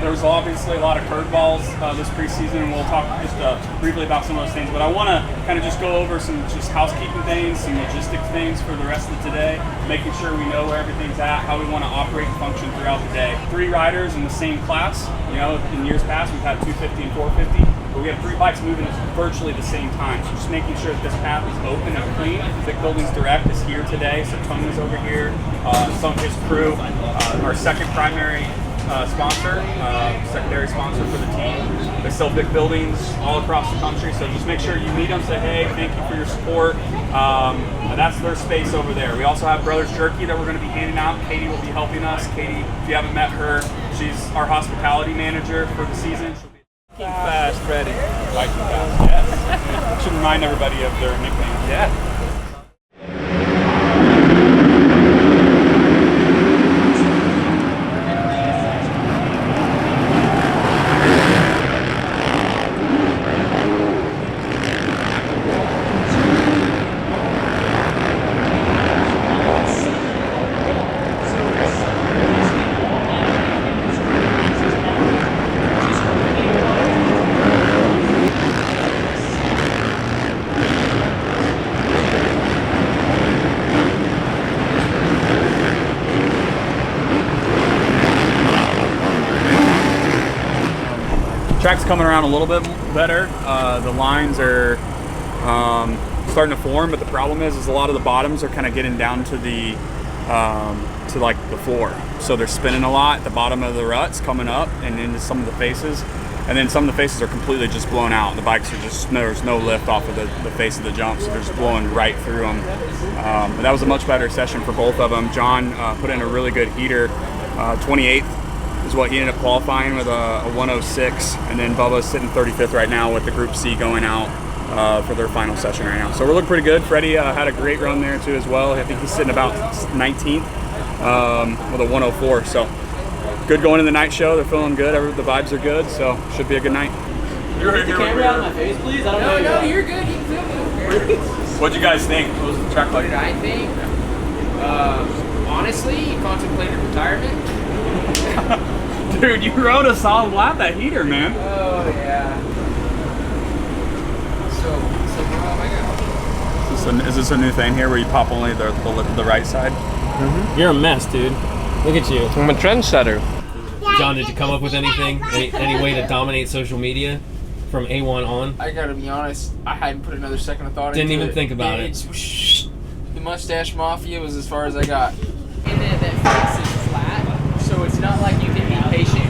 There was obviously a lot of curveballs this preseason, and we'll talk just briefly about some of those things. But I want to kind of just go over some just housekeeping things, some logistics things for the rest of today, making sure we know where everything's at, how we want to operate and function throughout the day. 3 riders in the same class. You know, in years past, we've had 250 and 450. But we have 3 bikes moving at virtually the same time. So just making sure that this path is open and clean. Vic Buildings Direct is here today, so Tony's over here. Some of his crew, our second primary sponsor, secondary sponsor for the team. They sell big buildings all across the country, so just make sure you meet them, say, hey, thank you for your support. That's their space over there. We also have Brothers Jerky that we're going to be handing out. Katie will be helping us. Katie, if you haven't met her, she's our hospitality manager for the season. Fast, Freddy. Viking Fast, yes. Should remind everybody of their nicknames. Yeah. Track's coming around a little bit better. The lines are starting to form, but the problem is a lot of the bottoms are kind of getting down to the to like the floor. So they're spinning a lot at the bottom of the ruts coming up and into some of the faces. And then some of the faces are completely just blown out. The bikes are just, there's no lift off of the face of the jump, so they're just blowing right through them. But that was a much better session for both of them. John put in a really good heater, 28th. Is what he ended up qualifying with a 106, and then Bubba's sitting 35th right now with the Group C going out for their final session right now. So we're looking pretty good. Freddie had a great run there too as well. I think he's sitting about 19th with a 104. So good going in the night show. They're feeling good. The vibes are good, so should be a good night. Get the camera out of my face, please. I don't know. No, you're good. You can film me. What'd you guys think? What was the track like? I think, honestly, contemplated retirement. Dude, you rode a solid lap that heater, man. Oh yeah. So Is this a new thing here where you pop only the right side? Mm-hmm. You're a mess, dude. Look at you. I'm a trendsetter. John, did you come up with anything? Any way to dominate social media from A1 on? I gotta be honest, I hadn't put another second of thought into it. Didn't even think about it. The Mustache Mafia was as far as I got. And then that face is flat, so it's not like you can be patient.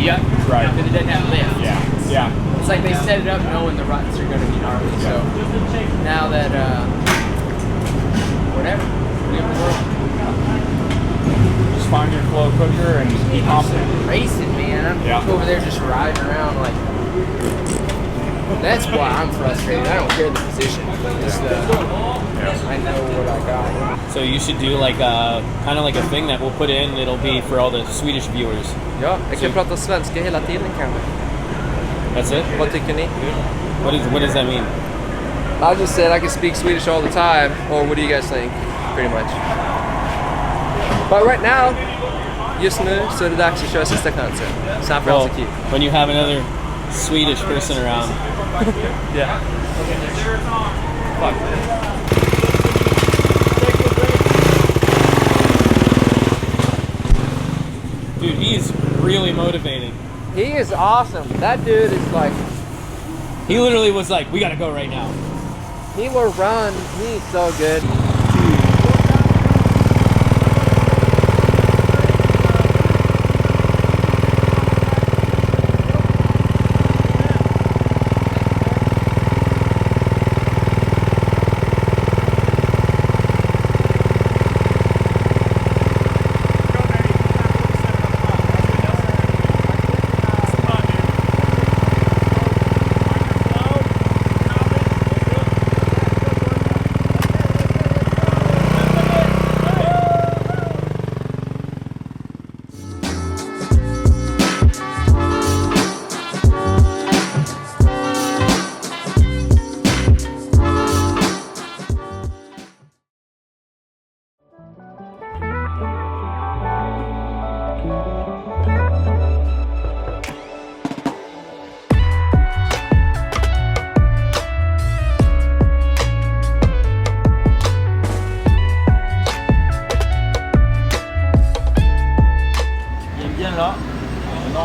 Yeah, right. Because it doesn't have lift. Yeah. It's like they set it up knowing the ruts are going to be gnarly. So now that, whatever, we have the world. Just find your flow quicker and be confident. Racing, man. I'm over there just riding around like. That's why I'm frustrated. I don't care the position. Just I know what I got. So you should do like kind of like a thing that we'll put in. It'll be for all the Swedish viewers. Ja, jag kan prata svenska hela tiden kanske. That's it? Vad tycker ni? What does that mean? I just said I can speak Swedish all the time, or what do you guys think? Pretty much. But right now, just nu så är det dags att köra sista chansen. San Francisco. When you have another Swedish person around. Yeah. Fuck. Dude, he's really motivating. He is awesome. That dude is like... He literally was like, we gotta go right now. He will run. He's so good.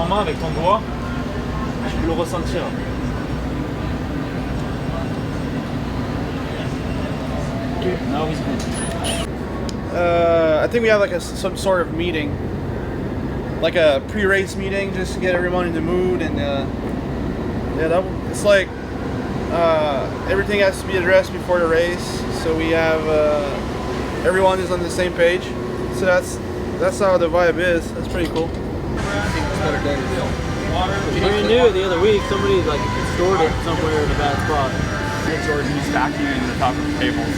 main avec ton doigt, tu peux le ressentir. Okay, now he's good. I think we have like some sort of meeting, like a pre-race meeting, just to get everyone in the mood, and yeah, it's like everything has to be addressed before the race, so we have everyone is on the same page. So that's how the vibe is. That's pretty cool. You knew it the other week. Somebody like stored it somewhere in a bad spot. Jordan, he's vacuuming the top of the tables.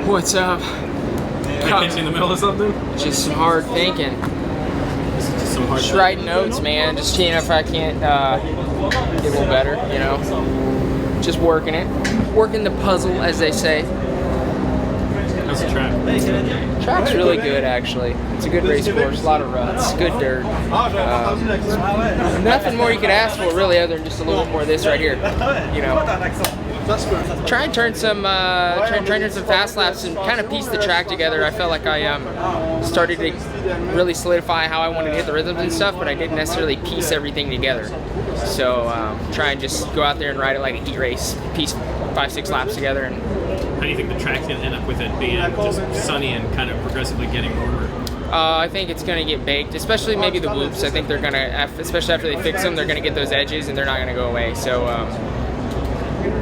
What's up? Catch you in the middle of something? Just some hard thinking. Just some hard Just writing notes, man. Just seeing if I can't get a little better, you know. Just working it. Working the puzzle, as they say. How's the track? Track's really good, actually. It's a good race course, a lot of ruts, good dirt. Nothing more you could ask for, really, other than just a little bit more of this right here. You know. Try and turn some fast laps and kind of piece the track together. I felt like I started to really solidify how I wanted to hit the rhythms and stuff, but I didn't necessarily piece everything together. So try and just go out there and ride it like a heat race, piece 5-6 laps together. And how do you think the track's gonna end up with it being just sunny and kind of progressively getting warmer? I think it's going to get baked, especially maybe the whoops. I think they're going to, especially after they fix them, they're going to get those edges and they're not going to go away. So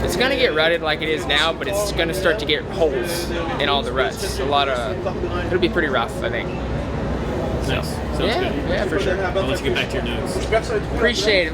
it's going to get rutted like it is now, but it's going to start to get holes in all the ruts. It'll be pretty rough, I think. So, nice. Sounds good. Yeah, for sure. I'll let you get back to your notes. Appreciate it.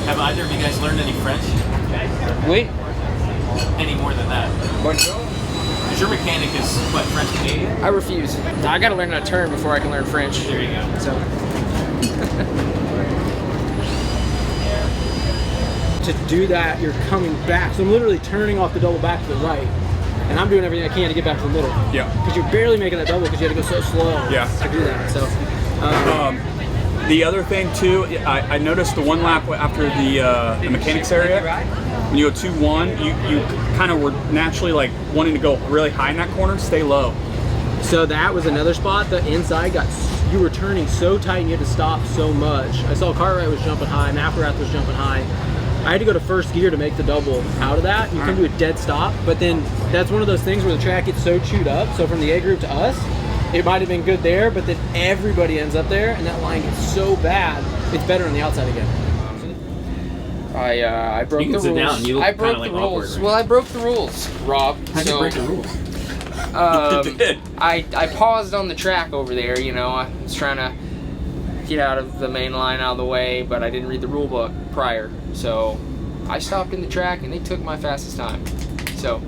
Have either of you guys learned any French? Oui. Any more than that? Bonjour. Because your mechanic is, what, French Canadian? I refuse. I got to learn how to turn before I can learn French. There you go. So. To do that, you're coming back. So I'm literally turning off the double back to the right. And I'm doing everything I can to get back to the middle. Yeah. Because you're barely making that double because you had to go so slow to do that. So. The other thing too, I noticed the one lap after the mechanics area, when you go 2-1, you kind of were naturally like wanting to go really high in that corner, stay low. So that was another spot. The inside you were turning so tight and you had to stop so much. I saw Cartwright was jumping high, McElrath was jumping high. I had to go to first gear to make the double out of that. You come to a dead stop, but then that's one of those things where the track gets so chewed up. So from the A group to us, it might have been good there, but then everybody ends up there, and that line gets so bad, it's better on the outside again. I broke the rules. Down. You look I broke like the rules. right? Well, I broke the rules, Rob. How'd you break the rules? You did. I paused on the track over there, you know. I was trying to get out of the main line out of the way, but I didn't read the rule book prior. So I stopped in the track, and they took my fastest time. So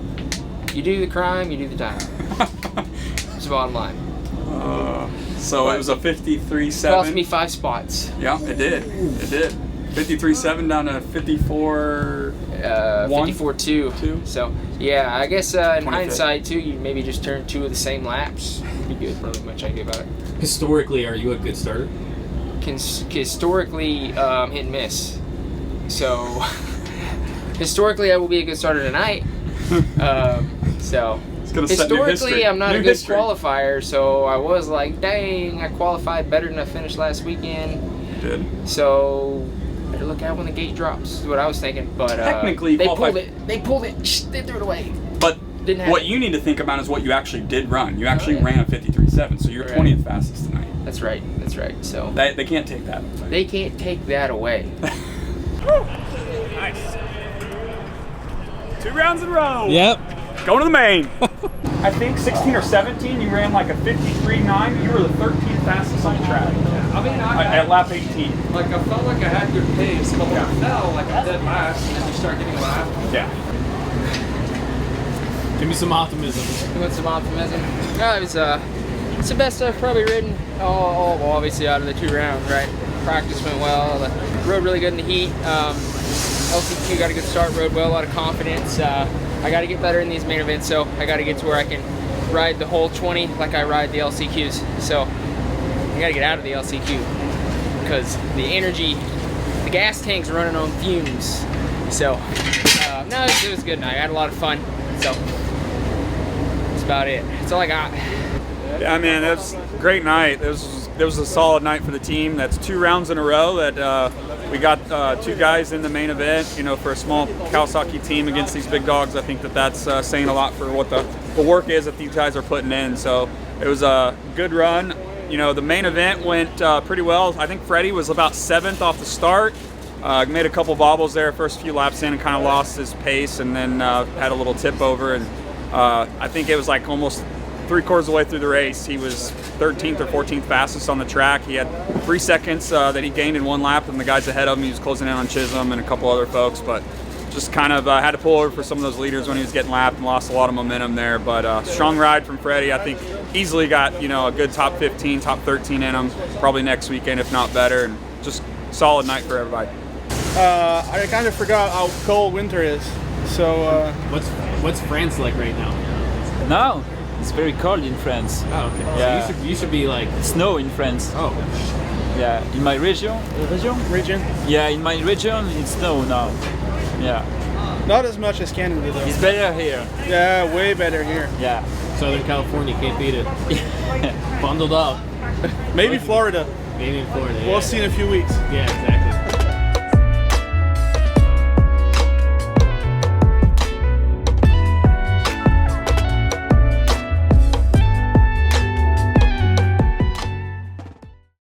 You do the crime, you do the time. It's the bottom line. So it was a 53.7. Cost me 5 spots. Yeah, it did. It did. 53.7 down to 54. 54.2. So yeah, I guess in 25th. hindsight too, you maybe just turn 2 of the same laps. Be good, pretty much idea about it. Historically, are you a good starter? Historically, hit and miss. So historically, I will be a good starter tonight. So gonna set new historically, history. I'm not New a good history. qualifier. So I was like, dang, I qualified better than I finished last weekend. You did. So better look out when the gate drops. Is what I was thinking. But Technically, they qualified- pulled it. They pulled it. They threw it away. But Didn't have what it. you need to think about is what you actually did run. You actually yeah. ran a 53.7, so you're Right. 20th fastest tonight. That's right. That's right. So They can't take that. they can't take that away. Nice. 2 rounds in a row. Yep. Going to the main. I think 16 or 17, you ran like a 53.9. You were the 13th fastest on the track. I mean, At lap 18. like I felt like I had good pace, but when I fell, like I'm dead last, and then you start getting lapped. Yeah. Give me some optimism. You want some optimism? No, it was it's the best I've probably ridden. Well, obviously out of the 2 rounds, right? Practice went well. Rode really good in the heat. LCQ got a good start. Rode well. A lot of confidence. I got to get better in these main events, so I got to get to where I can ride the whole 20 like I ride the LCQs. So I got to get out of the LCQ because the energy, the gas tank's running on fumes. So no, it was a good night. I had a lot of fun. So that's about it. That's all I got. Yeah, man, it was a great night. It was a solid night for the team. That's 2 rounds in a row that we got 2 guys in the main event. You know, for a small Kawasaki team against these big dogs, I think that's saying a lot for what the work is that these guys are putting in. So it was a good run. You know, the main event went pretty well. I think Freddie was about 7th off the start. Made a couple bobbles there first few laps in and kind of lost his pace, and then had a little tip over. And I think it was like almost 3/4 of the way through the race, he was 13th or 14th fastest on the track. He had 3 seconds that he gained in 1 lap, and the guys ahead of him, he was closing in on Chisholm and a couple other folks, but just kind of had to pull over for some of those leaders when he was getting lapped and lost a lot of momentum there. But strong ride from Freddie. I think easily got, you know, a good top 15, top 13 in him, probably next weekend, if not better, and just solid night for everybody. I kind of forgot how cold winter is. So What's France like right now? No, it's very cold in France. Oh, okay. Yeah. So you should be like, Snow in France. oh, Yeah, in my region. region, Yeah, in my region it's snow now. Yeah, not as much as Canada though. it's better here. Yeah, way better here. Yeah. Southern California can't beat it. Bundled up. Maybe Florida. Maybe in Florida. We'll see in a few weeks. Yeah, exactly.